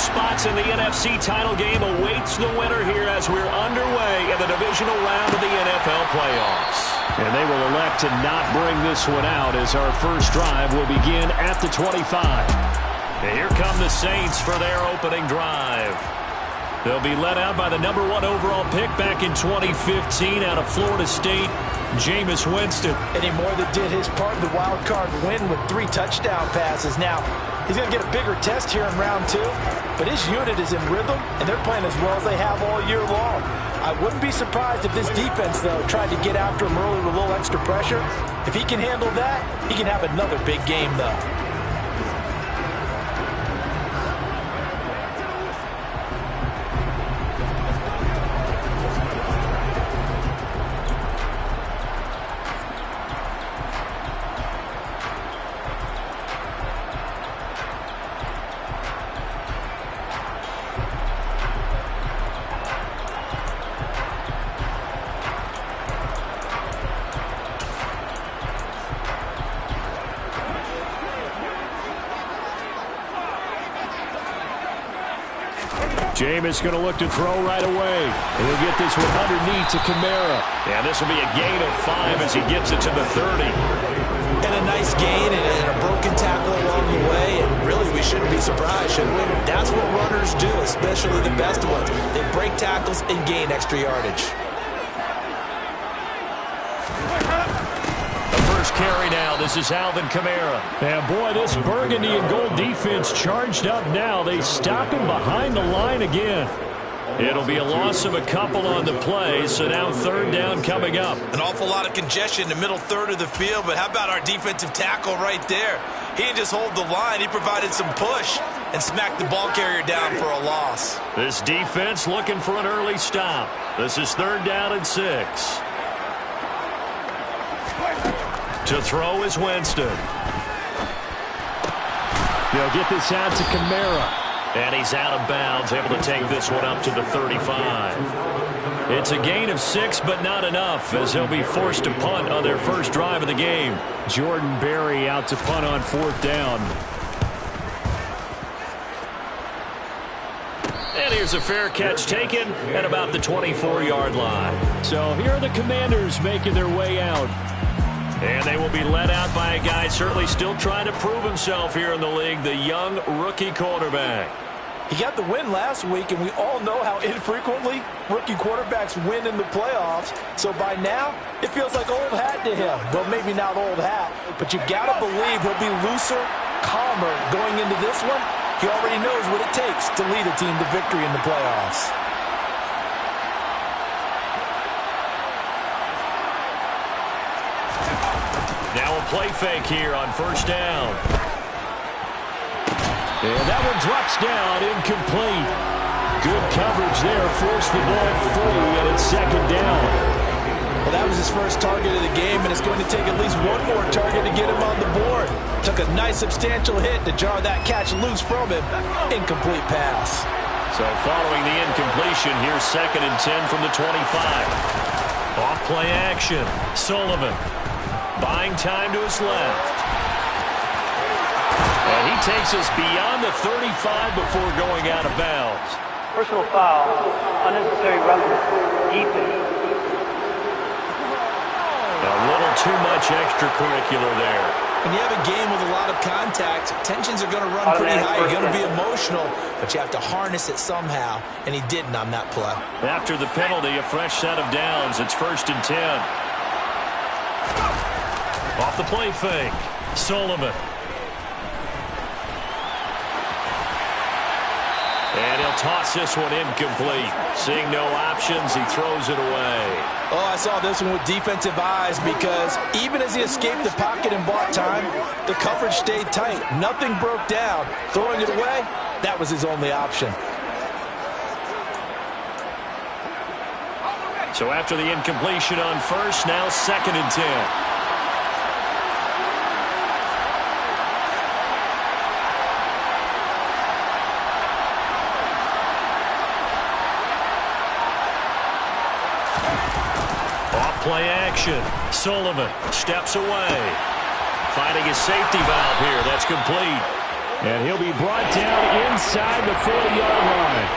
spots in the NFC title game awaits the winner here as we're underway in the divisional round of the NFL playoffs. And they will elect to not bring this one out as our first drive will begin at the 25. And here come the Saints for their opening drive. They'll be led out by the number 1 overall pick back in 2015 out of Florida State, Jameis Winston. And he more than did his part in the wild card win with 3 touchdown passes. Now, he's going to get a bigger test here in round 2, but his unit is in rhythm, and they're playing as well as they have all year long. I wouldn't be surprised if this defense, though, tried to get after him early with a little extra pressure. If he can handle that, he can have another big game, though. Jameis going to look to throw right away. And he'll get this one underneath to Kamara. And this will be a gain of 5 as he gets it to the 30. And a nice gain and a broken tackle along the way. And really, we shouldn't be surprised, should we? That's what runners do, especially the best ones. They break tackles and gain extra yardage. Carry now. This is Alvin Kamara. And boy, this burgundy and gold defense charged up now. They stop him behind the line again. It'll be a loss of a couple on the play, so now 3rd down coming up. An awful lot of congestion in the middle third of the field, but how about our defensive tackle right there? He didn't just hold the line, he provided some push and smacked the ball carrier down for a loss. This defense looking for an early stop. This is 3rd down and 6. To throw is Winston. They'll get this out to Kamara. And he's out of bounds, able to take this one up to the 35. It's a gain of 6, but not enough, as he'll be forced to punt on their first drive of the game. Jordan Berry out to punt on 4th down. And here's a fair catch taken at about the 24-yard line. So here are the Commanders making their way out. And they will be led out by a guy certainly still trying to prove himself here in the league, the young rookie quarterback. He got the win last week, and we all know how infrequently rookie quarterbacks win in the playoffs. So by now, it feels like old hat to him. Well, maybe not old hat, but you got to believe he'll be looser, calmer going into this one. He already knows what it takes to lead a team to victory in the playoffs. Now a play fake here on 1st down. And that one drops down, incomplete. Good coverage there, forced the ball free, and it's 2nd down. Well, that was his first target of the game, and it's going to take at least one more target to get him on the board. Took a nice substantial hit to jar that catch loose from him. Incomplete pass. So following the incompletion, here's 2nd and 10 from the 25. Off play action. Sullivan buying time to his left. And he takes us beyond the 35 before going out of bounds. Personal foul, unnecessary roughness, defense. A little too much extracurricular there. When you have a game with a lot of contact, tensions are going to run pretty high. You're going to be emotional, but you have to harness it somehow, and he didn't on that play. After the penalty, a fresh set of downs. It's 1st and 10. Off the play fake, Sullivan. And he'll toss this one incomplete. Seeing no options, he throws it away. Oh, I saw this one with defensive eyes because even as he escaped the pocket and bought time, the coverage stayed tight. Nothing broke down. Throwing it away, that was his only option. So after the incompletion on 1st, now 2nd and 10. Play action. Sullivan steps away. Finding his safety valve here. That's complete. And he'll be brought down inside the 40-yard line.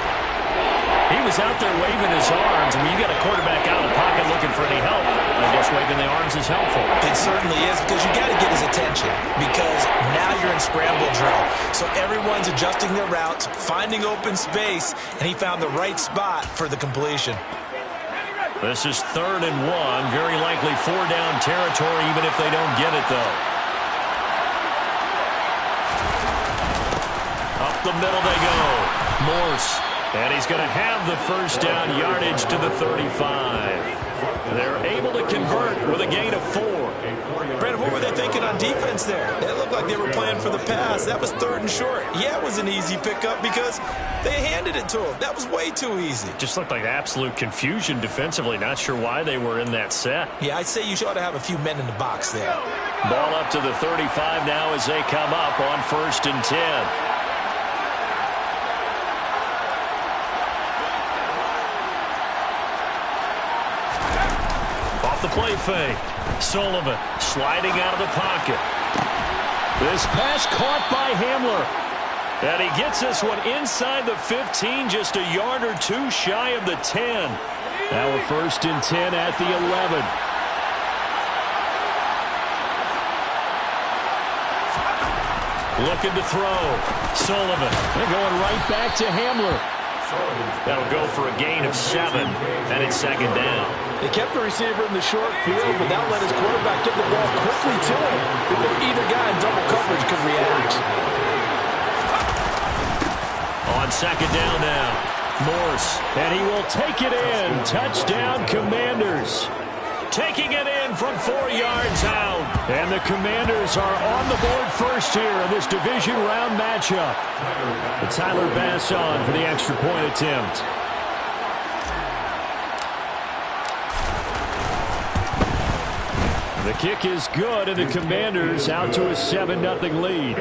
He was out there waving his arms. When you got a quarterback out of the pocket looking for any help, I guess waving the arms is helpful. It certainly is, because you got to get his attention, because now you're in scramble drill. So everyone's adjusting their routes, finding open space, and he found the right spot for the completion. This is 3rd and 1. Very likely 4-down territory, even if they don't get it, though. Up the middle they go. Morse. And he's going to have the first down yardage to the 35. They're able to convert with a gain of 4. Brandon, what were they thinking on defense there? It looked like they were playing for the pass. That was 3rd and short. Yeah, it was an easy pickup because they handed it to him. That was way too easy. Just looked like absolute confusion defensively. Not sure why they were in that set. Yeah, I'd say you ought to have a few men in the box there. Ball up to the 35 now as they come up on 1st and 10. The play fake. Sullivan sliding out of the pocket. This pass caught by Hamler. And he gets this one inside the 15, just a yard or two shy of the 10. Now a 1st and 10 at the 11. Looking to throw. Sullivan. They're going right back to Hamler. That'll go for a gain of 7, and it's 2nd down. They kept the receiver in the short field, but that let his quarterback get the ball quickly to him before either guy in double coverage could react. On 2nd down now, Morse, and he will take it in. Touchdown, Commanders. Taking it in from 4 yards out. And the Commanders are on the board first here in this division round matchup. But Tyler Bass on for the extra point attempt. The kick is good, and the Commanders out to a 7-0 lead.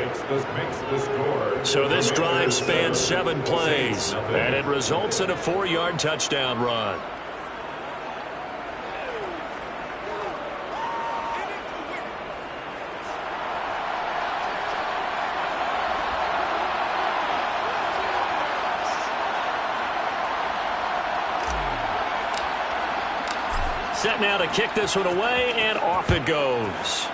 So this drive spans 7 plays, and it results in a 4-yard touchdown run. Set now to kick this one away, and off it goes.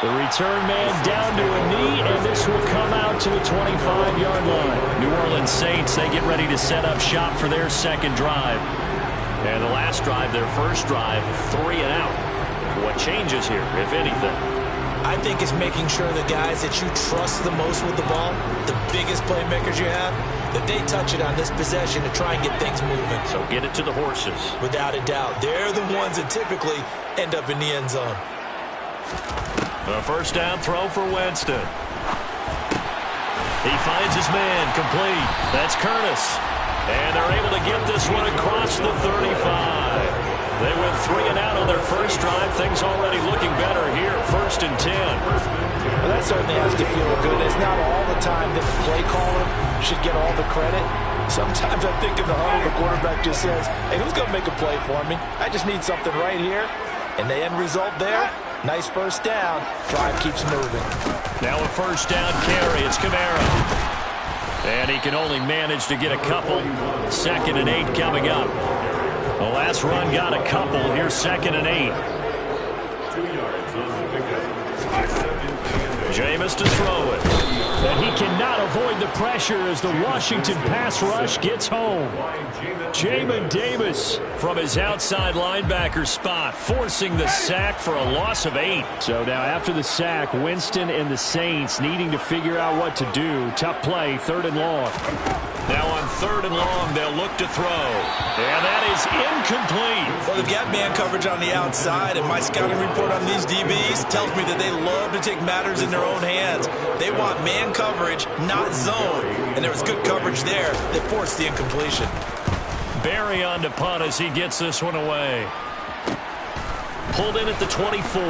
The return man down to a knee, and this will come out to the 25-yard line. New Orleans Saints, they get ready to set up shop for their 2nd drive. And the last drive, their first drive, 3 and out. What changes here, if anything? I think it's making sure the guys that you trust the most with the ball, the biggest playmakers you have, that they touch it on this possession to try and get things moving. So get it to the horses. Without a doubt. They're the ones that typically end up in the end zone. A 1st down throw for Winston. He finds his man, complete. That's Curtis. And they're able to get this one across the 35. They went 3 and out on their first drive. Things already looking better here. 1st and 10. Well, that certainly has to feel good. It's not all the time that the play caller should get all the credit. Sometimes I think in the huddle, the quarterback just says, hey, who's going to make a play for me? I just need something right here. And the end result there, nice 1st down. Drive keeps moving. Now a 1st down carry. It's Kamara. And he can only manage to get a couple. 2nd and 8 coming up. The last run got a couple. Here's 2nd and 8. Jameis to throw it. And he cannot avoid the pressure as the Washington pass rush gets home. Jamin Davis from his outside linebacker spot, forcing the sack for a loss of 8. So now after the sack, Winston and the Saints needing to figure out what to do. Tough play, 3rd and long. Now on 3rd and long, they'll look to throw. And that is incomplete. Well, they've got man coverage on the outside, and my scouting report on these DBs tells me that they love to take matters in their own hands. They want man coverage, not zone. And there was good coverage there that forced the incompletion. Barry on to punt as he gets this one away. Pulled in at the 24.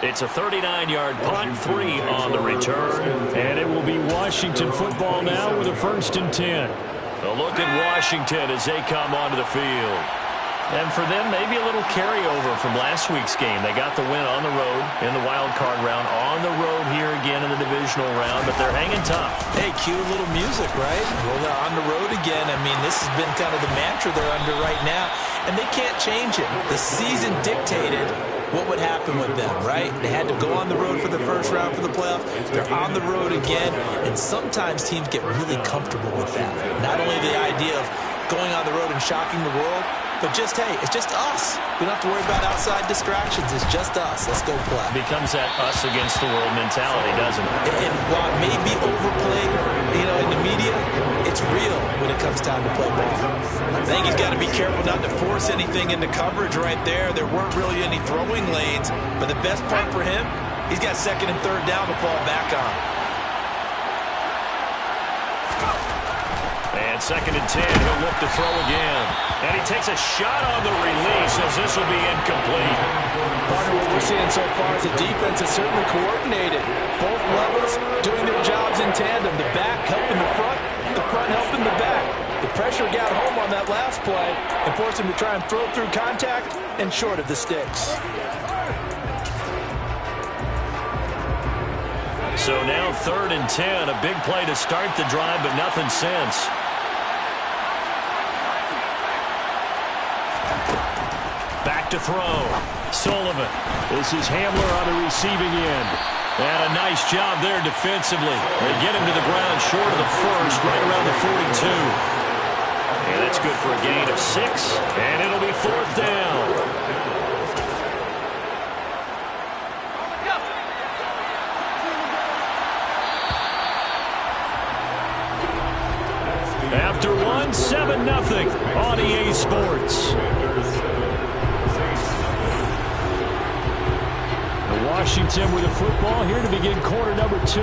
It's a 39-yard punt, 3 on the return. And it will be Washington football now with a 1st and 10. A look at Washington as they come onto the field. And for them, maybe a little carryover from last week's game. They got the win on the road in the wild card round, on the road here again in the divisional round, but they're hanging tough. Hey, cue a little music, right? Well, they're on the road again. I mean, this has been kind of the mantra they're under right now, and they can't change it. The season dictated what would happen with them, right? They had to go on the road for the first round for the playoffs. They're on the road again, and sometimes teams get really comfortable with that. Not only the idea of going on the road and shocking the world, but just, hey, it's just us. We don't have to worry about outside distractions. It's just us. Let's go play. It becomes that us against the world mentality, doesn't it? And while it may be overplayed, in the media, it's real when it comes time to play ball. I think he's got to be careful not to force anything into coverage right there. There weren't really any throwing lanes, but the best part for him, he's got second and third down to fall back on. And second and 10, he'll look to throw again. And he takes a shot on the release as this will be incomplete. Partner, what we're seeing so far is the defense is certainly coordinated. Both levels doing their jobs in tandem. The back helping the front helping the back. The pressure got home on that last play and forced him to try and throw through contact and short of the sticks. So now third and 10, a big play to start the drive, but nothing since. Back to throw. Sullivan. This is Hamler on the receiving end. And a nice job there defensively. They get him to the ground short of the first, right around the 42. And that's good for a gain of 6, and it'll be fourth down. After one, 7-0 on EA Sports. Washington with the football here to begin quarter number 2.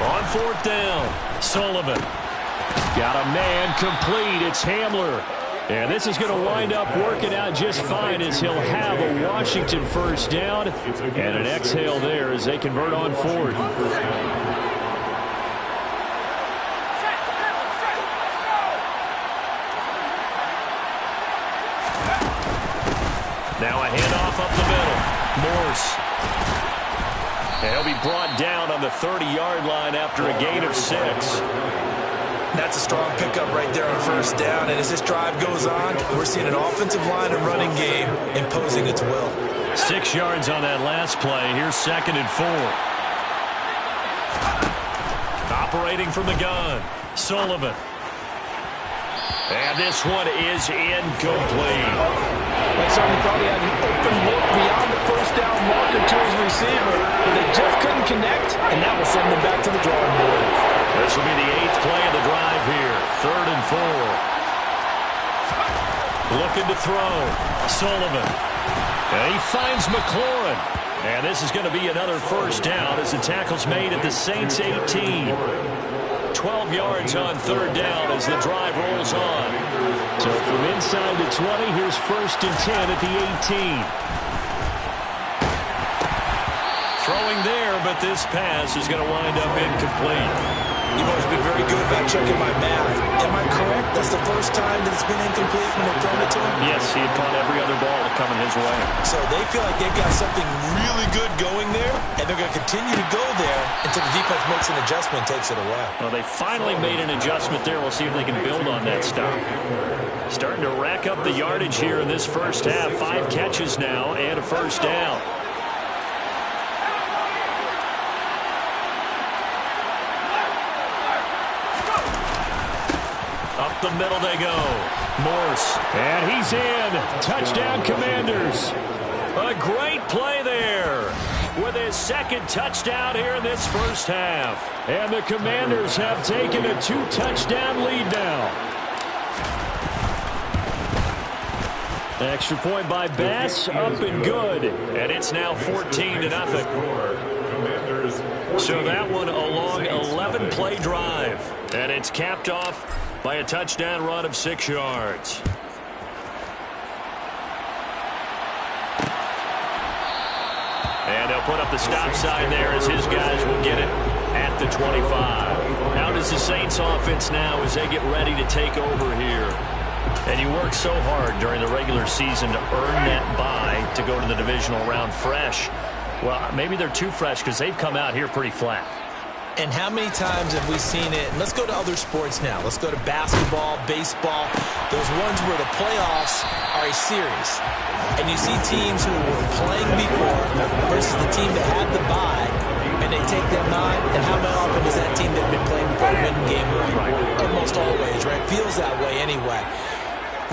On fourth down, Sullivan. Got a man complete. It's Hamler. And this is going to wind up working out just fine as he'll have a Washington first down and an exhale there as they convert on fourth. Now a handoff up the middle. Morse. And he'll be brought down on the 30-yard line after a gain of 6. That's a strong pickup right there on first down. And as this drive goes on, we're seeing an offensive line and running game imposing its will. 6 yards on that last play. Here's second and 4. Operating from the gun, Sullivan. And this one is incomplete. Like somebody thought he had an open look beyond the first down marker to his receiver, but they just couldn't connect, and that will send them back to the drawing board. This will be the 8th play of the drive here. Third and 4. Looking to throw. Sullivan. And he finds McLaurin. And this is going to be another first down as the tackle's made at the Saints 18. 12 yards on third down as the drive rolls on. So from inside the 20, here's first and 10 at the 18. Throwing there, but this pass is going to wind up incomplete. You've always been very good about checking my math. Am I correct? That's the first time that it's been incomplete when they've thrown it to him? Yes, he had caught every other ball coming his way. So they feel like they've got something really good going there, and they're going to continue to go there until the defense makes an adjustment and takes it away. Well, they finally made an adjustment there. We'll see if they can build on that stop. Starting to rack up the yardage here in this first half. 5 catches now and a first down. Up the middle they go. Morse. And he's in. Touchdown, Commanders. A great play there with his second touchdown here in this first half. And the Commanders have taken a 2-touchdown lead now. Extra point by Bass, up and good. And it's now 14-0. So that one a long 11-play drive. And it's capped off by a touchdown run of 6 yards. And they'll put up the stop sign there as his guys will get it at the 25. How does the Saints offense now as they get ready to take over here? And you work so hard during the regular season to earn that bye to go to the divisional round fresh. Well, maybe they're too fresh because they've come out here pretty flat. And how many times have we seen it? Let's go to other sports now. Let's go to basketball, baseball, those ones where the playoffs are a series. And you see teams who were playing before versus the team that had the bye, and they take them on. And how often does that team that's been playing before win game one? Right. Almost always, right? Feels that way anyway.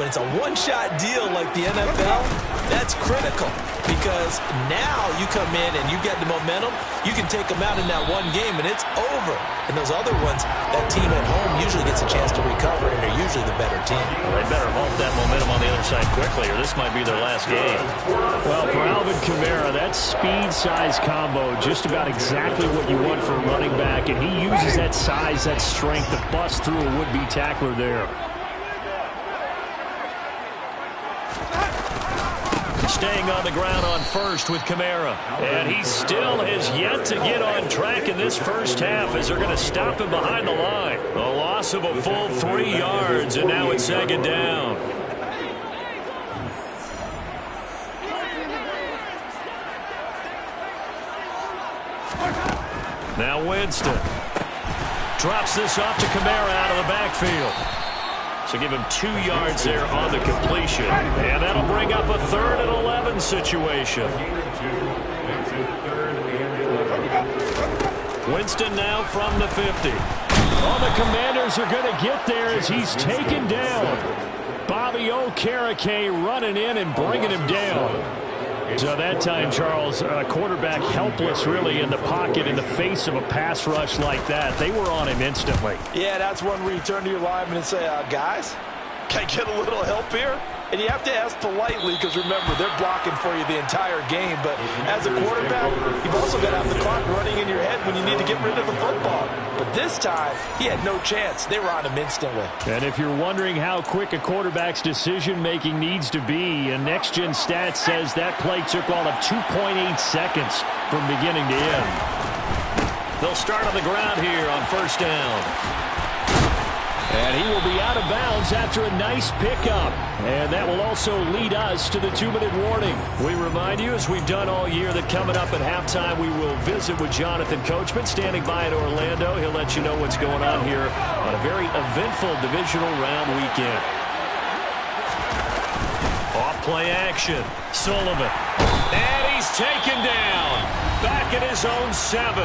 When it's a one-shot deal like the NFL, that's critical because now you come in and you get the momentum. You can take them out in that one game, and it's over. And those other ones, that team at home usually gets a chance to recover, and they're usually the better team. Well, they better hold that momentum on the other side quickly, or this might be their last game. Well, for Alvin Kamara, that speed-size combo, just about exactly what you want for a running back, and he uses that size, that strength to bust through a would-be tackler there. Staying on the ground on first with Kamara. And he still has yet to get on track in this first half as they're going to stop him behind the line. A loss of a full 3 yards, and now it's second down. Now Winston drops this off to Kamara out of the backfield. So give him 2 yards there on the completion. And that'll bring up a 3rd and 11 situation. Winston now from the 50. Well, the Commanders are going to get there as he's taken down. Bobby Okereke running in and bringing him down. So that time, Charles, quarterback helpless really in the pocket in the face of a pass rush like that. They were on him instantly. Yeah, that's one where you turn to your lineman and say, guys, can I get a little help here? And you have to ask politely because, remember, they're blocking for you the entire game. But as a quarterback, you've also got to have the clock running in your head when you need to get rid of the football. But this time, he had no chance. They were on him instantly. And if you're wondering how quick a quarterback's decision-making needs to be, a next-gen stat says that play took all of 2.8 seconds from beginning to end. They'll start on the ground here on first down. And he will be out of bounds after a nice pickup. And that will also lead us to the 2-minute warning. We remind you, as we've done all year, that coming up at halftime, we will visit with Jonathan Coachman standing by in Orlando. He'll let you know what's going on here on a very eventful divisional round weekend. Off play action. Sullivan. And he's taken down. Back at his own 7.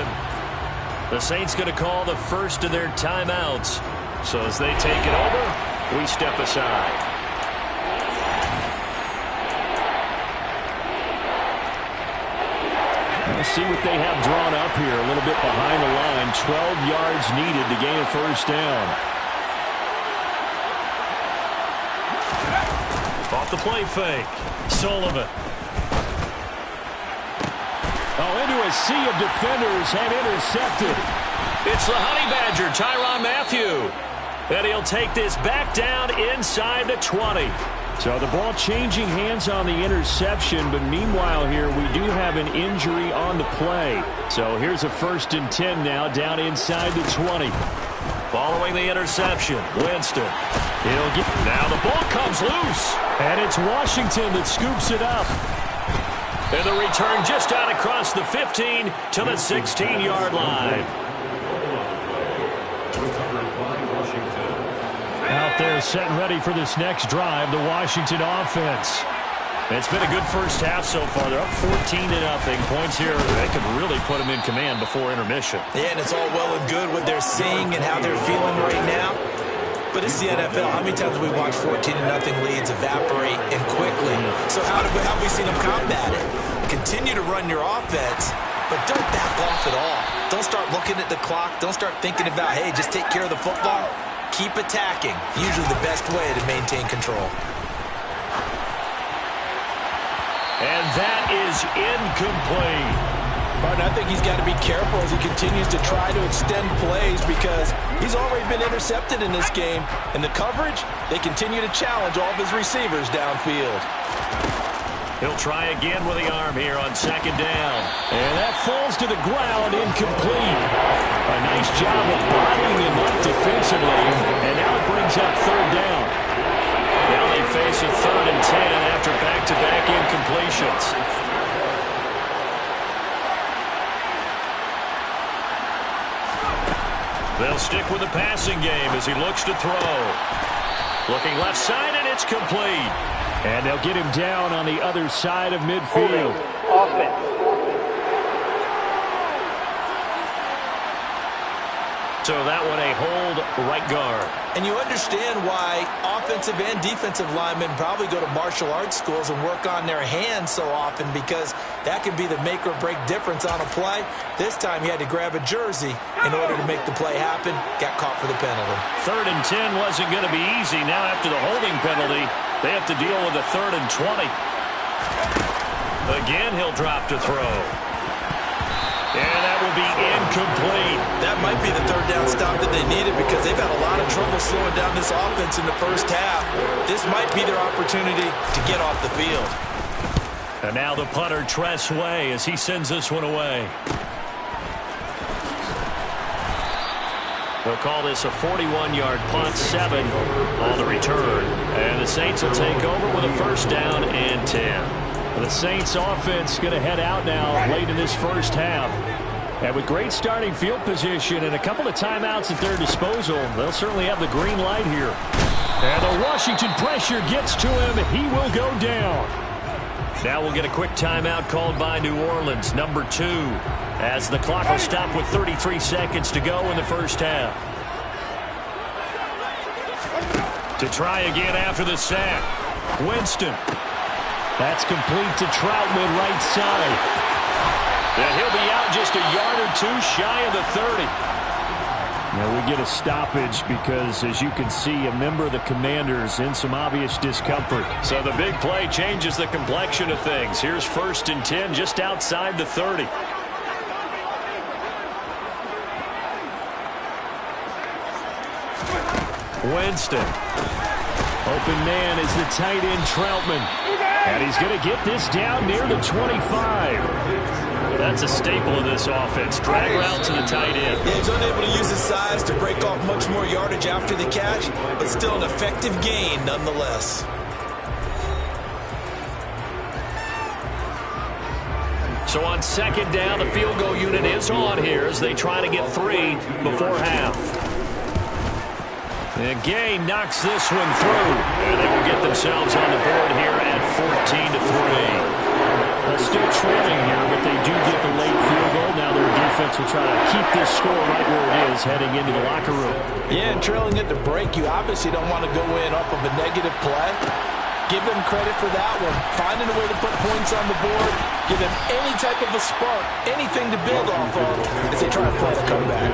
The Saints going to call the first of their timeouts. So as they take it over, we step aside. We'll see what they have drawn up here. A little bit behind the line. 12 yards needed to gain a first down. Off the play fake. Sullivan. Oh, into a sea of defenders and intercepted. It's the Honey Badger, Tyrann Mathieu. And he'll take this back down inside the 20. So the ball changing hands on the interception, but meanwhile here we do have an injury on the play. So here's a 1st and 10 now down inside the 20. Following the interception, Winston. Now the ball comes loose. And it's Washington that scoops it up. And the return just out across the 15 to the 16-yard line. Out there set and ready for this next drive, the Washington offense. It's been a good first half so far. They're up 14-0. Points here, they could really put them in command before intermission. Yeah, and it's all well and good what they're seeing and how they're feeling right now. But it's the NFL. How many times have we watched 14-0 leads evaporate and quickly? So how have we seen them combat it? Continue to run your offense, but don't back off at all. Don't start looking at the clock. Don't start thinking about, hey, just take care of the football. Keep attacking. Usually the best way to maintain control. And that is incomplete. Martin, I think he's got to be careful as he continues to try to extend plays because he's already been intercepted in this game. And the coverage, they continue to challenge all of his receivers downfield. He'll try again with the arm here on second down. And that falls to the ground, incomplete. A nice job of bodying him up defensively, and now it brings up third down. Now they face a 3rd and 10 after back-to-back incompletions. They'll stick with the passing game as he looks to throw. Looking left side, and it's complete. And they'll get him down on the other side of midfield. Offense. So that one a hold right guard. And you understand why offensive and defensive linemen probably go to martial arts schools and work on their hands so often, because that can be the make or break difference on a play. This time he had to grab a jersey in order to make the play happen. Got caught for the penalty. 3rd and 10 wasn't going to be easy. Now after the holding penalty, they have to deal with a 3rd and 20. Again, he'll drop to throw. And that will be incomplete. That might be the 3rd down stop that they needed, because they've had a lot of trouble slowing down this offense in the first half. This might be their opportunity to get off the field. And now the punter, Tress Way, as he sends this one away. They'll call this a 41-yard punt, 7 on the return. And the Saints will take over with a 1st down and 10. The Saints offense going to head out now late in this first half. And with great starting field position and a couple of timeouts at their disposal, they'll certainly have the green light here. And the Washington pressure gets to him. He will go down. Now we'll get a quick timeout called by New Orleans, number 2, as the clock will stop with 33 seconds to go in the first half. To try again after the sack, Winston. That's complete to Troutman, right side. And he'll be out just a yard or 2 shy of the 30. Now we get a stoppage because, as you can see, a member of the Commanders in some obvious discomfort. So the big play changes the complexion of things. Here's 1st and 10 just outside the 30. Winston. Open man is the tight end, Troutman. And he's going to get this down near the 25. That's a staple of this offense. Drag route to the tight end. Yeah, he's unable to use his size to break off much more yardage after the catch, but still an effective gain nonetheless. So on 2nd down, the field goal unit is on here as they try to get 3 before half. And Gay knocks this one through, and they will get themselves on the board here at 14-3. They're still trailing here, but they do get the late field goal. Now their defense will try to keep this score right where it is heading into the locker room. Yeah, and trailing at the break, you obviously don't want to go in off of a negative play. Give them credit for that one. Finding a way to put points on the board, give them any type of a spark, anything to build off of as they try to play the comeback.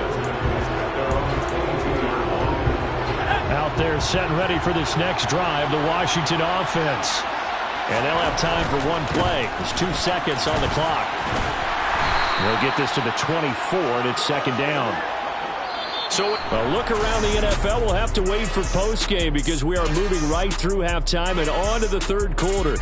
Out there set and ready for this next drive, the Washington offense. And they'll have time for one play. There's 2 seconds on the clock. They'll get this to the 24, and it's 2nd down. So a look around the NFL. We'll have to wait for postgame because we are moving right through halftime and on to the 3rd quarter.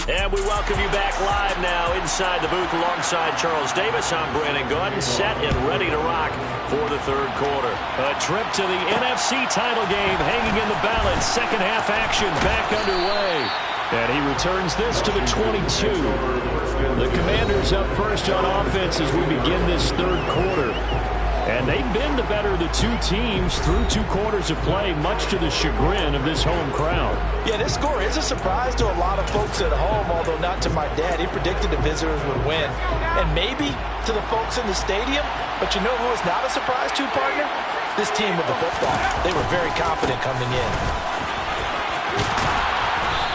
And we welcome you back live now inside the booth alongside Charles Davis. I'm Brandon Gaudin, set and ready to rock for the 3rd quarter. A trip to the NFC title game hanging in the balance. 2nd half action back underway. And he returns this to the 22. The Commanders up first on offense as we begin this 3rd quarter. And they've been the better of the 2 teams through 2 quarters of play, much to the chagrin of this home crowd. Yeah, this score is a surprise to a lot of folks at home, although not to my dad. He predicted the visitors would win. And maybe to the folks in the stadium, but you know who is not a surprise to, partner? This team with the football. They were very confident coming in.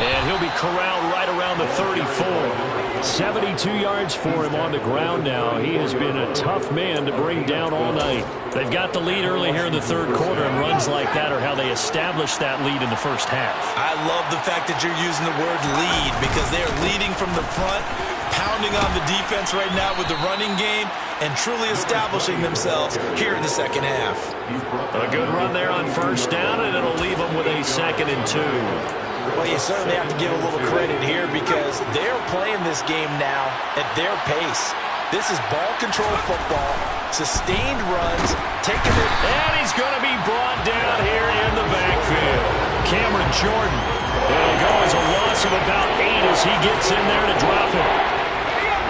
And he'll be corralled right around the 34. 72 yards for him on the ground now. He has been a tough man to bring down all night. They've got the lead early here in the 3rd quarter, and runs like that are how they establish that lead in the first half. I love the fact that you're using the word lead, because they're leading from the front, pounding on the defense right now with the running game and truly establishing themselves here in the second half. A good run there on first down, and it'll leave them with a 2nd and 2. Well, you certainly have to give a little credit here because they're playing this game now at their pace. This is ball control football, sustained runs, taking it. And he's going to be brought down here in the backfield. Cameron Jordan. It'll go as a loss of about 8 as he gets in there to drop it.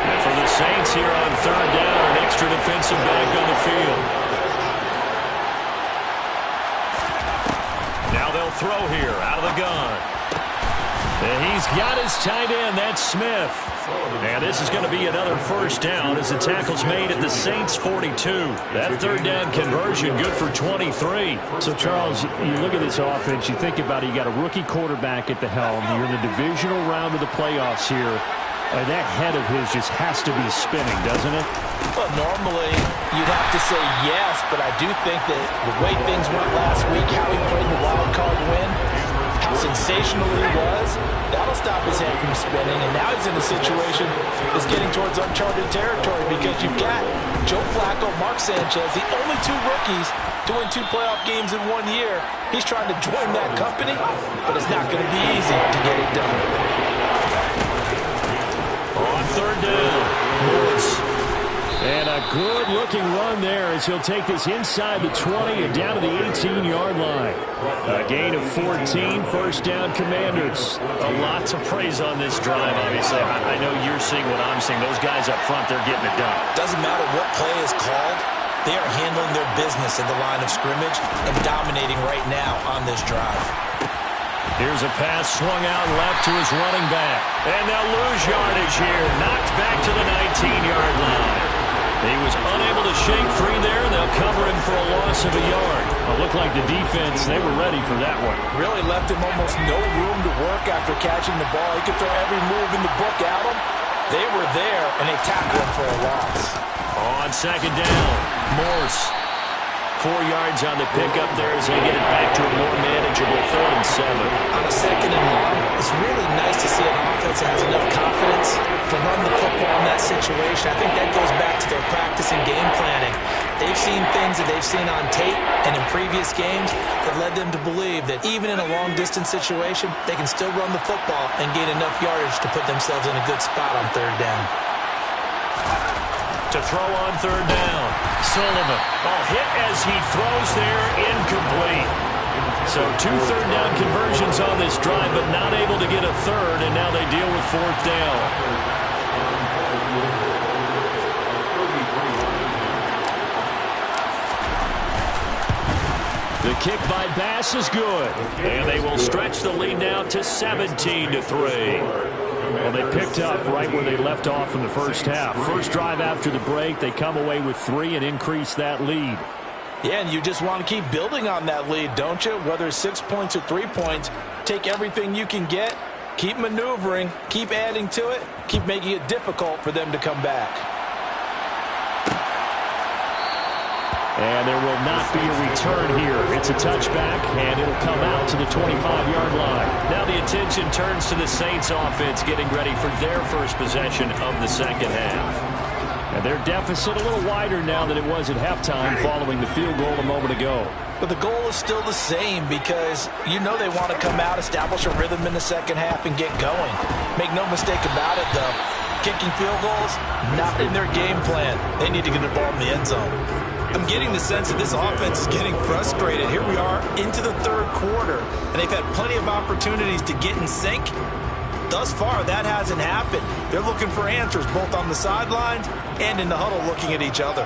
And for the Saints here on 3rd down, an extra defensive back on the field. Now they'll throw here out of the gun. And he's got his tight end. That's Smith. And this is going to be another first down as the tackle's made at the Saints 42. That 3rd down conversion good for 23. So, Charles, you look at this offense, you think about it, you got a rookie quarterback at the helm. You're in the divisional round of the playoffs here. That head of his just has to be spinning, doesn't it? Well, normally you'd have to say yes, but I do think that the way things went last week, how he played the wild card win, how sensational he was, that'll stop his head from spinning. And now he's in a situation that's getting towards uncharted territory because you've got Joe Flacco, Mark Sanchez, the only 2 rookies to win 2 playoff games in 1 year. He's trying to join that company, but it's not going to be easy to get it done. On 3rd down, Morris. And a good-looking run there as he'll take this inside the 20 and down to the 18-yard line. A gain of 14, first down Commanders. A lot to praise on this drive, obviously. I know you're seeing what I'm seeing. Those guys up front, they're getting it done. Doesn't matter what play is called. They are handling their business at the line of scrimmage and dominating right now on this drive. Here's a pass swung out left to his running back. And they'll lose yardage here. Knocked back to the 19-yard line. He was unable to shake free there. They'll cover him for a loss of a yard. It looked like the defense, they were ready for that one. Really left him almost no room to work after catching the ball. He could throw every move in the book at him. They were there, and they tackled him for a loss. On 2nd down, Morse. 4 yards on the pickup there as they get it back to a more manageable 4th and 7. On a 2nd and long, it's really nice to see an offense that has enough confidence to run the football in that situation. I think that goes back to their practice and game planning. They've seen things that they've seen on tape and in previous games that led them to believe that even in a long-distance situation, they can still run the football and gain enough yardage to put themselves in a good spot on 3rd down. To throw on 3rd down, Sullivan. Hit as he throws there, incomplete. So 2 3rd down conversions on this drive, but not able to get a 3rd, and now they deal with 4th down. The kick by Bass is good. And they will stretch the lead now to 17-3. Well, they picked up right where they left off in the first half. First drive after the break, they come away with 3 and increase that lead. Yeah, and you just want to keep building on that lead, don't you? Whether it's 6 points or 3 points, take everything you can get, keep maneuvering, keep adding to it, keep making it difficult for them to come back. And there will not be a return here. It's a touchback, and it'll come out to the 25-yard line. Now the attention turns to the Saints offense getting ready for their first possession of the second half. And their deficit a little wider now than it was at halftime following the field goal a moment ago. But the goal is still the same because you know they want to come out, establish a rhythm in the second half, and get going. Make no mistake about it, though. Kicking field goals, not in their game plan. They need to get the ball in the end zone. I'm getting the sense that this offense is getting frustrated. Here we are into the 3rd quarter, and they've had plenty of opportunities to get in sync. Thus far, that hasn't happened. They're looking for answers both on the sidelines and in the huddle looking at each other.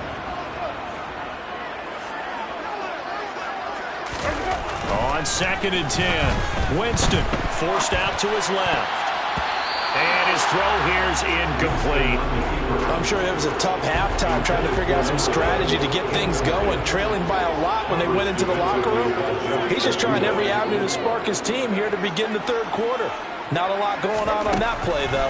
On 2nd and 10, Winston forced out to his left. And his throw here is incomplete. I'm sure it was a tough halftime trying to figure out some strategy to get things going, trailing by a lot when they went into the locker room. He's just trying every avenue to spark his team here to begin the 3rd quarter. Not a lot going on that play, though.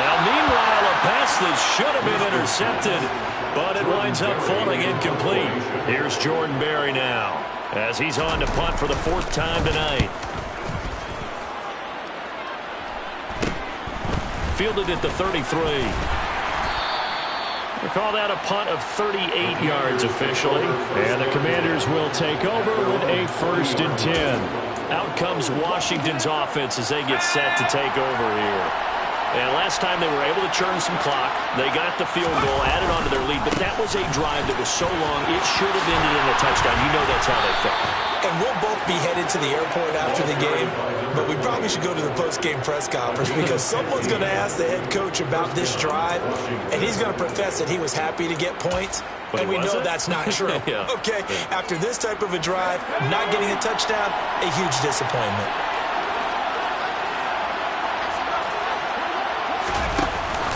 Now, meanwhile, a pass that should have been intercepted, but it winds up falling incomplete. Here's Jordan Berry now as he's on to punt for the 4th time tonight. fielded at the 33. We call that a punt of 38 yards officially. And the Commanders will take over with a 1st and 10. Out comes Washington's offense as they get set to take over here. And last time they were able to churn some clock. They got the field goal, added on to their lead. But that was a drive that was so long, it should have ended in a touchdown. You know that's how they felt. And we'll both be headed to the airport after the game, but we probably should go to the post-game press conference because someone's going to ask the head coach about this drive, and he's going to profess that he was happy to get points, and we know that's not true. Yeah. Okay, after this type of a drive, not getting a touchdown, a huge disappointment.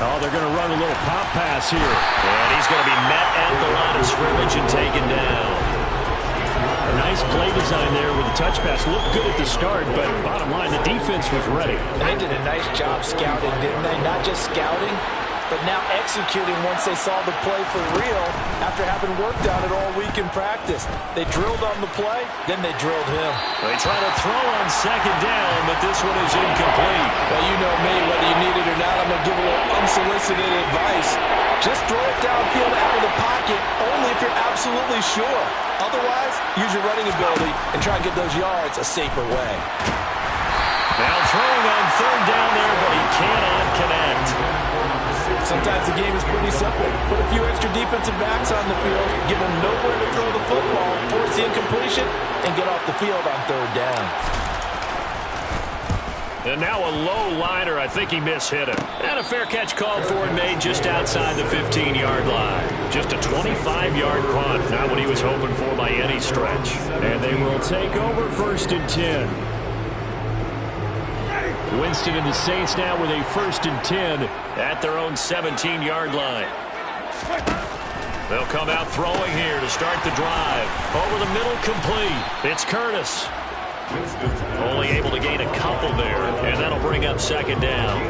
Oh, they're going to run a little pop pass here. And he's going to be met at the line of scrimmage and taken down. A nice play design there with the touch pass. Looked good at the start, but bottom line, the defense was ready. They did a nice job scouting, didn't they? Not just scouting, but now executing once they saw the play for real after having worked on it all week in practice. They drilled on the play, then they drilled him. They try to throw on 2nd down, but this one is incomplete. Well, you know me, whether you need it or not, I'm going to give a little unsolicited advice. Just throw it downfield out of the pocket, only if you're absolutely sure. Otherwise, use your running ability and try and get those yards a safer way. Now throwing on 3rd down there, but he cannot connect. Sometimes the game is pretty simple. Put a few extra defensive backs on the field, give them nowhere to throw the football, force the incompletion, and get off the field on 3rd down. And now a low liner. I think he mishit him. And a fair catch called for and made just outside the 15-yard line. Just a 25-yard punt. Not what he was hoping for by any stretch. And they will take over 1st and 10. Winston and the Saints now with a 1st and 10 at their own 17-yard line. They'll come out throwing here to start the drive. Over the middle, complete. It's Curtis. Only able to gain a couple there, and that'll bring up 2nd down.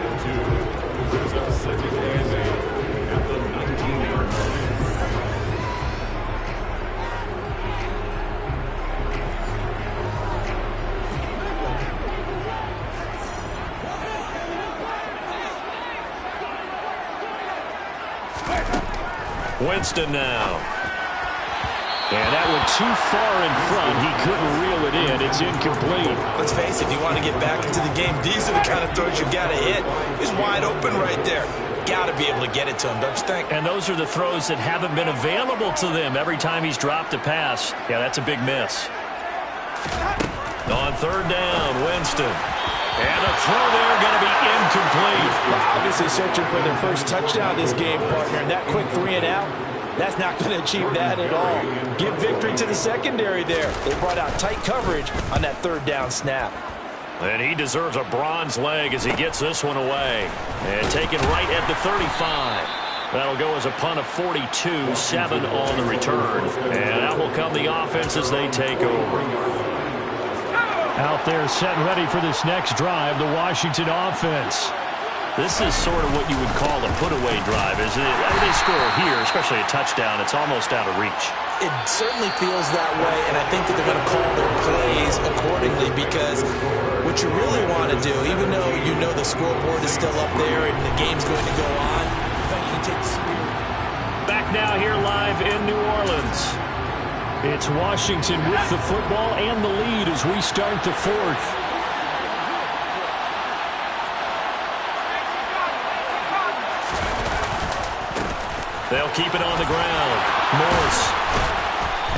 Winston now. And that went too far in front. He couldn't reel it in. It's incomplete. Let's face it, if you want to get back into the game, these are the kind of throws you got to hit. He's wide open right there. Got to be able to get it to him, don't you think? And those are the throws that haven't been available to them every time he's dropped a pass. Yeah, that's a big miss. On 3rd down, Winston. And the throw there going to be incomplete. Well, obviously searching for their first touchdown this game, partner. And that quick 3 and out, that's not going to achieve that at all. Give victory to the secondary there. They brought out tight coverage on that 3rd down snap. And he deserves a bronze leg as he gets this one away. And taken right at the 35. That'll go as a punt of 42, 7 on the return. And out will come the offense as they take over. Out there set and ready for this next drive, the Washington offense. This is sort of what you would call a put-away drive, isn't it? They score here, especially a touchdown. It's almost out of reach. It certainly feels that way, and I think that they're going to call their plays accordingly because what you really want to do, even though you know the scoreboard is still up there and the game's going to go on, you take the spirit. Back now here live in New Orleans. It's Washington with the football and the lead as we start the 4th. They'll keep it on the ground. Morse.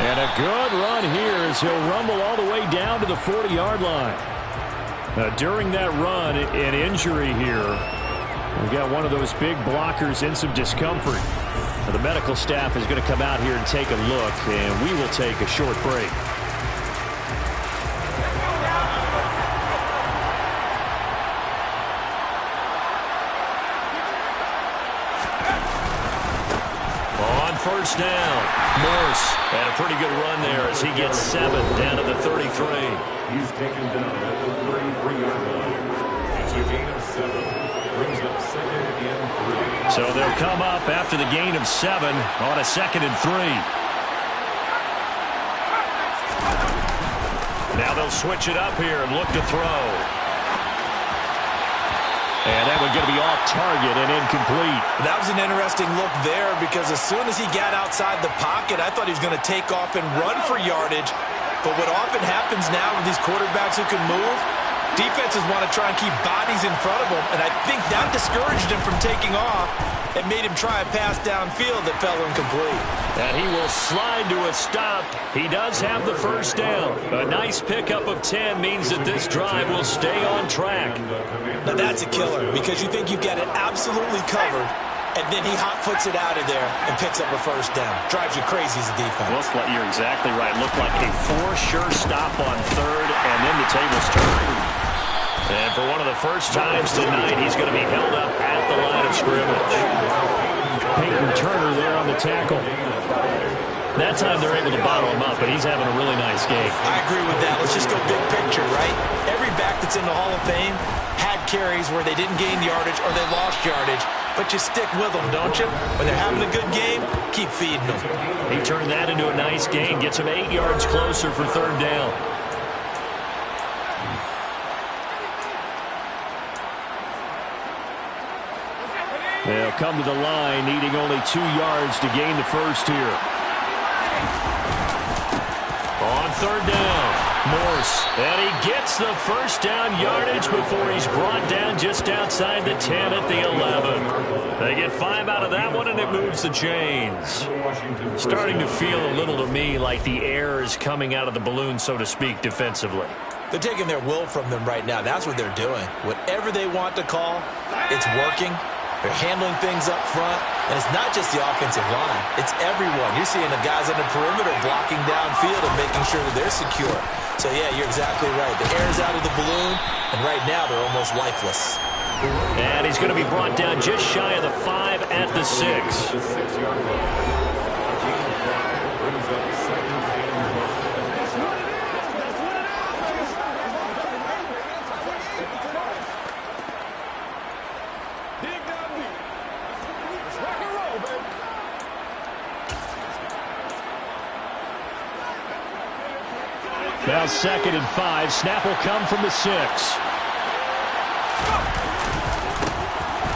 And a good run here as he'll rumble all the way down to the 40-yard line. During that run, an injury here. We've got one of those big blockers in some discomfort. The medical staff is going to come out here and take a look, and we will take a short break. On 1st down, Morse had a pretty good run there as he gets 7 down to the 33. He's taken down at the 33-yard line. It's a gain of 7. Brings up 2nd and 3. So they'll come up after the gain of 7 on a 2nd and 3. Now they'll switch it up here and look to throw. And that one going to be off target and incomplete. That was an interesting look there because as soon as he got outside the pocket, I thought he was going to take off and run for yardage. But what often happens now with these quarterbacks who can move, defenses want to try and keep bodies in front of them, and I think that discouraged him from taking off and made him try a pass downfield that fell incomplete. And he will slide to a stop. He does have the first down. A nice pickup of 10 means that this drive will stay on track. Now that's a killer because you think you've got it absolutely covered, and then he hot-foots it out of there and picks up a first down. Drives you crazy as a defense. Well, you're exactly right. Looked like a for-sure stop on third, and then the tables turned. And for one of the first times tonight, he's going to be held up at the line of scrimmage. Peyton Turner there on the tackle. That time they're able to bottle him up, but he's having a really nice game. I agree with that. Let's just go big picture, right? Every back that's in the Hall of Fame had carries where they didn't gain yardage or they lost yardage, but you stick with them, don't you? When they're having a good game, keep feeding them. He turned that into a nice gain, gets him 8 yards closer for third down. They'll come to the line, needing only 2 yards to gain the first here. On third down, Morse, and he gets the first down yardage before he's brought down just outside the 10 at the 11. They get 5 out of that one, and it moves the chains. Starting to feel a little to me like the air is coming out of the balloon, so to speak, defensively. They're taking their will from them right now. That's what they're doing. Whatever they want to call, it's working. They're handling things up front, and it's not just the offensive line. It's everyone. You're seeing the guys on the perimeter blocking downfield and making sure that they're secure. So, yeah, you're exactly right. The air's out of the balloon, and right now they're almost lifeless. And he's going to be brought down just shy of the 5 at the 6. Now 2nd and 5. Snap will come from the 6.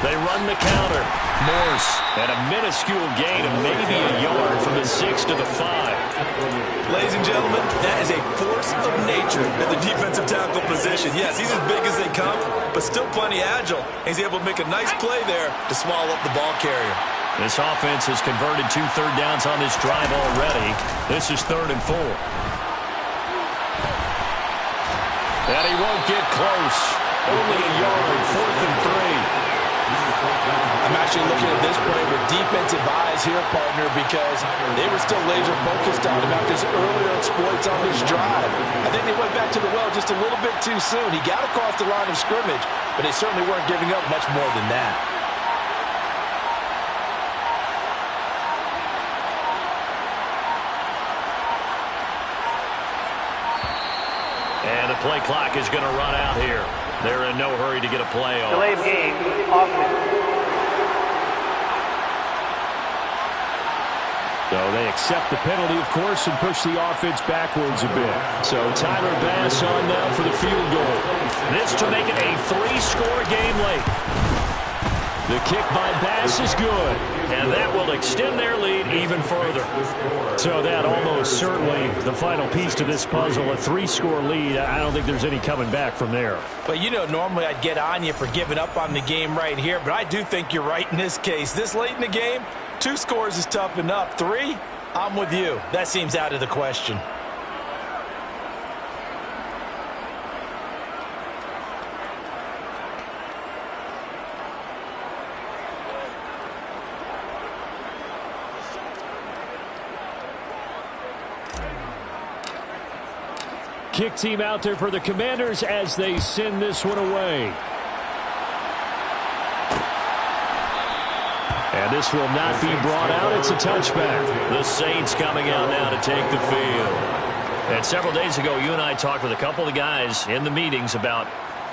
They run the counter. Morse at a minuscule gain of maybe a yard from the 6 to the 5. Ladies and gentlemen, that is a force of nature at the defensive tackle position. Yes, he's as big as they come, but still plenty agile. He's able to make a nice play there to swallow up the ball carrier. This offense has converted 2 third downs on this drive already. This is 3rd and 4. And he won't get close. Only a yard, 4th and 3. I'm actually looking at this play with defensive eyes here, partner, because they were still laser focused on him after his earlier exploits on this drive. I think they went back to the well just a little bit too soon. He got across the line of scrimmage, but they certainly weren't giving up much more than that. And the play clock is going to run out here. They're in no hurry to get a play off. Delayed game, offense. So they accept the penalty, of course, and push the offense backwards a bit. So Tyler Bass on now for the field goal. This to make it a 3-score game late. The kick by Bass is good. And that will extend their lead even further. So that almost certainly the final piece to this puzzle, a 3-score lead. I don't think there's any coming back from there. But, you know, normally I'd get on you for giving up on the game right here, but I do think you're right in this case. This late in the game, 2 scores is tough enough. 3, I'm with you. That seems out of the question. Kick team out there for the Commanders as they send this one away. And this will not be brought out. It's a touchback. The Saints coming out now to take the field. And several days ago, you and I talked with a couple of the guys in the meetings about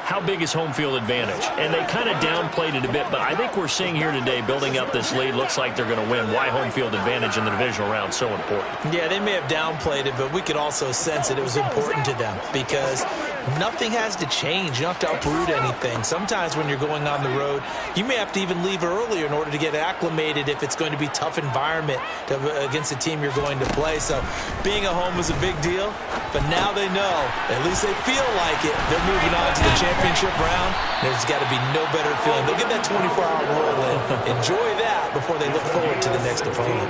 how big is home field advantage. And they kind of downplayed it a bit, but I think we're seeing here today, building up this lead, looks like they're going to win. Why home field advantage in the divisional round so important? Yeah, they may have downplayed it, but we could also sense that it was important to them because Nothing has to change. You don't have to uproot anything. Sometimes when you're going on the road, you may have to even leave earlier in order to get acclimated if it's going to be a tough environment against the team you're going to play. So being at home is a big deal, but now they know, at least they feel like it, they're moving on to the championship round. There's got to be no better feeling. They'll get that 24-hour roll in. Enjoy that before they look forward to the next opponent.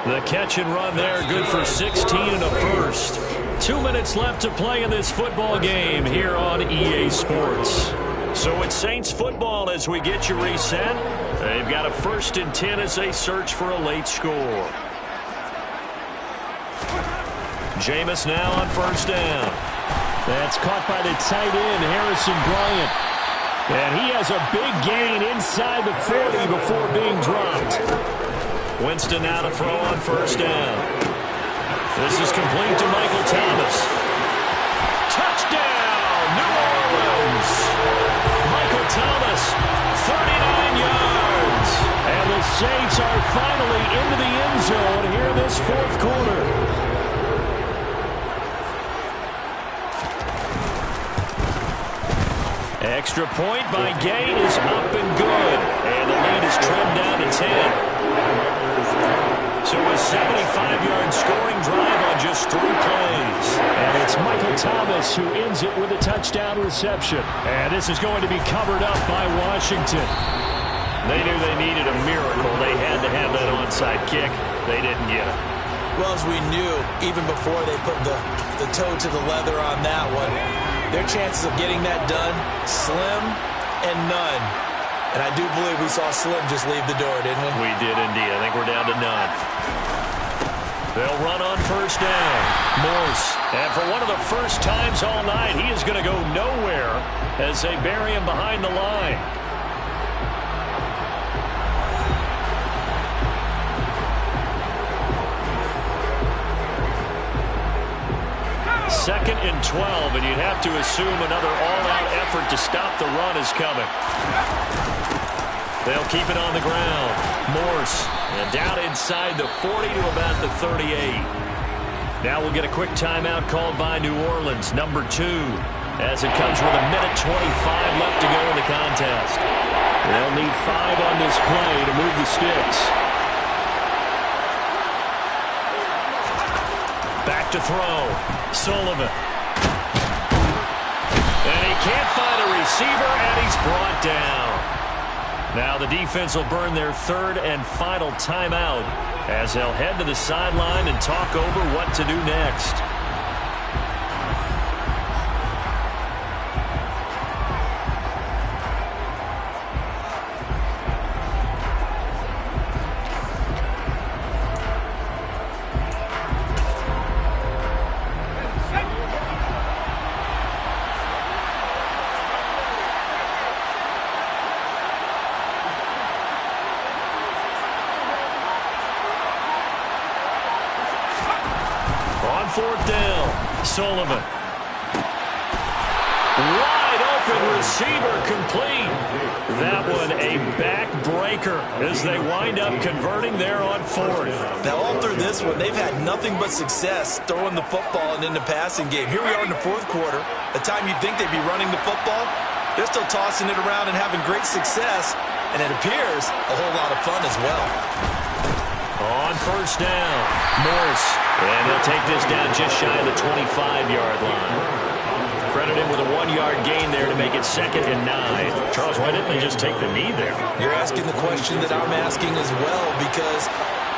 The catch and run there, good for 16 and a first. 2 minutes left to play in this football game here on EA Sports. So it's Saints football as we get you reset. They've got a 1st and 10 as they search for a late score. Jameis now on 1st down. That's caught by the tight end, Harrison Bryant. And he has a big gain inside the 40 before being dropped. Winston now to throw on 1st down. This is complete to Michael Thomas. Touchdown, New Orleans. Michael Thomas, 39 yards. And the Saints are finally into the end zone here in this 4th quarter. Extra point by Gay is up and good. And the lead is trimmed down to 10. So a 75-yard scoring drive on just 3 plays. And it's Michael Thomas who ends it with a touchdown reception. And this is going to be covered up by Washington. They knew they needed a miracle. They had to have that onside kick. They didn't get it. Well, as we knew, even before they put the toe to the leather on that one, their chances of getting that done, slim and none. And I do believe we saw Slim just leave the door, didn't we? We did indeed. I think we're down to none. They'll run on 1st down. Morse. And for one of the first times all night, he is going to go nowhere as they bury him behind the line. 2nd and 12, and you'd have to assume another all-out effort to stop the run is coming. They'll keep it on the ground. Morse, and down inside the 40 to about the 38. Now we'll get a quick timeout called by New Orleans, number 2, as it comes with a minute 25 left to go in the contest. They'll need 5 on this play to move the sticks. Back to throw. Sullivan. And he can't find a receiver, and he's brought down. Now the defense will burn their 3rd and final timeout as they'll head to the sideline and talk over what to do next. On 4th down, Sullivan. Wide open receiver complete. That one a backbreaker as they wind up converting there on 4th. Now all through this one, they've had nothing but success throwing the football and in the passing game. Here we are in the 4th quarter. The time you'd think they'd be running the football, they're still tossing it around and having great success. And it appears a whole lot of fun as well. On 1st down, Morse. And he'll take this down just shy of the 25-yard line. Credit him with a 1-yard gain there to make it 2nd and 9. Charles, why didn't they just take the knee there? You're asking the question that I'm asking as well, because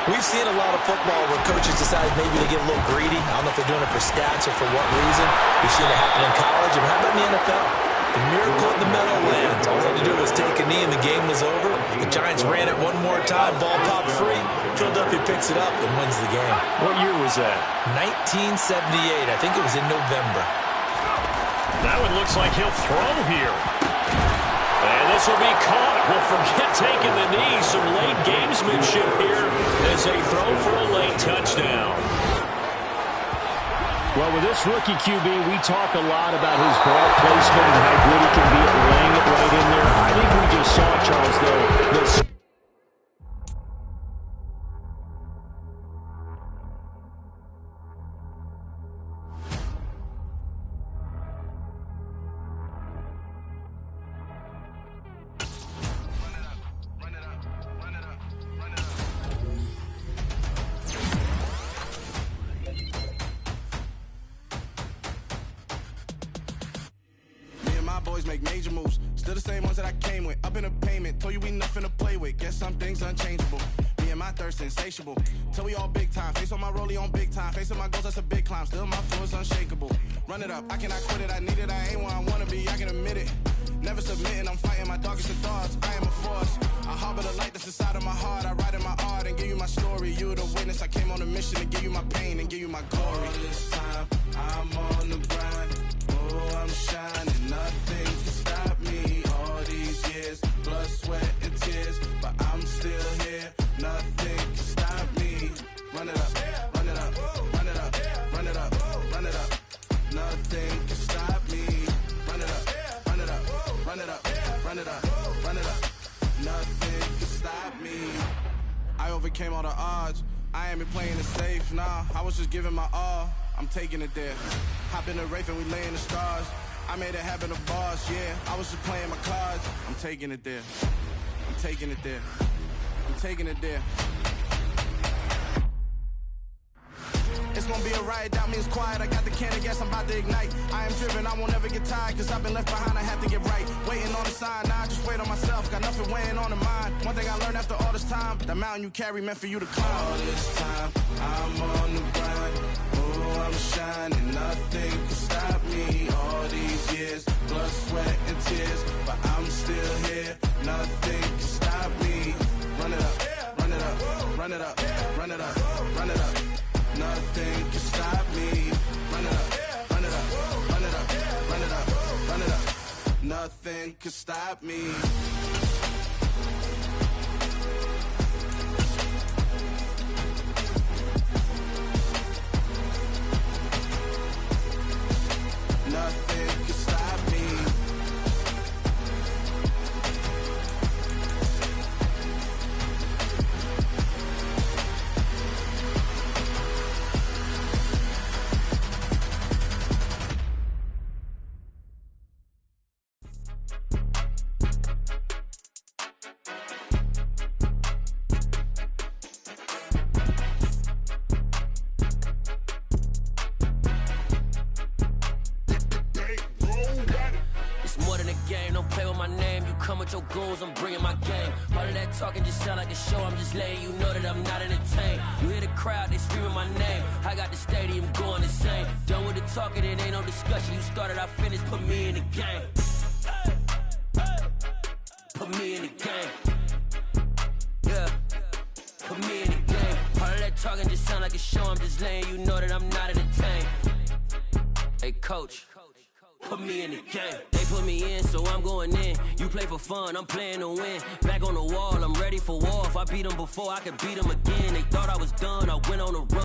we've seen a lot of football where coaches decide maybe to get a little greedy. I don't know if they're doing it for stats or for what reason. We've seen it happen in college. And how about in the NFL? The miracle in the Meadowlands. All they had to do was take a knee and the game was over. The Giants ran it one more time. Ball popped free. Philadelphia picks it up and wins the game. What year was that? 1978. I think it was in November. That one looks like he'll throw here. And this will be caught. Well, forget taking the knee. Some late gamesmanship here as they throw for a late touchdown. Well, with this rookie QB, we talk a lot about his ball placement and how good he can be at laying it right in there. I think we just saw, Charles, though, the always make major moves. Still the same ones that I came with. Up in a payment, told you we nothing to play with. Guess some things unchangeable. Me and my thirst insatiable. Till we all big time. Face on my rollie on big time. Face on my goals, that's a big climb. Still my flow is unshakable. Run it up, I cannot quit it. I need it, I ain't where I wanna be, I can admit it. Never submitting, I'm fighting my darkest of thoughts. I am a force. I harbor the light that's inside of my heart. I write in my art and give you my story. You the witness. I came on a mission to give you my pain and give you my glory. All this time, I'm on the grind. Oh, I'm shining. Nothing can stop me. All these years, blood, sweat, and tears. But I'm still here. Nothing can stop me. Run it up, run it up, run it up, run it up, run it up. Nothing can stop me. Run it up, run it up, run it up, run it up, run it up. Nothing can stop me. I overcame all the odds. I ain't been playing it safe, nah. I was just giving my all. I'm taking it there. Hop in the Wraith and we lay in the stars. I made it happen to boss, yeah. I was just playing my cards. I'm taking it there. I'm taking it there. I'm taking it there. It's gonna be a riot, that means quiet. I got the can of gas, I'm about to ignite. I am driven, I won't ever get tired, cause I've been left behind, I have to get right. Waiting on the sign, now I just wait on myself. Got nothing weighing on the mind. One thing I learned after all this time, the mountain you carry meant for you to climb. All this time, I'm on the grind. Oh, I'm shining, nothing can stop me. All these years, blood, sweat, and tears. But I'm still here, nothing can stop me. Run it up, run it up, run it up, run it up, run it up. Nothing can stop me. Run it up, run it up, run it up, run it up, run it up. Nothing can stop me. Nothing can stop me. I'm bringing my game. All of that talking just sound like a show. I'm just letting you know that I'm not entertained. You hear the crowd, they screaming my name. I got the stadium going insane. Done with the talking, it ain't no discussion. You started, I finished, put me in the game. Put me in the game. Yeah, put me in the game. All of that talking just sound like a show. I'm just letting you know that I'm not entertained. Hey, coach, put me in the game. They put me in, so I'm going in. You play for fun, I'm playing to win. Back on the wall, I'm ready for war. If I beat them before, I could beat them again. They thought I was done, I went on a run.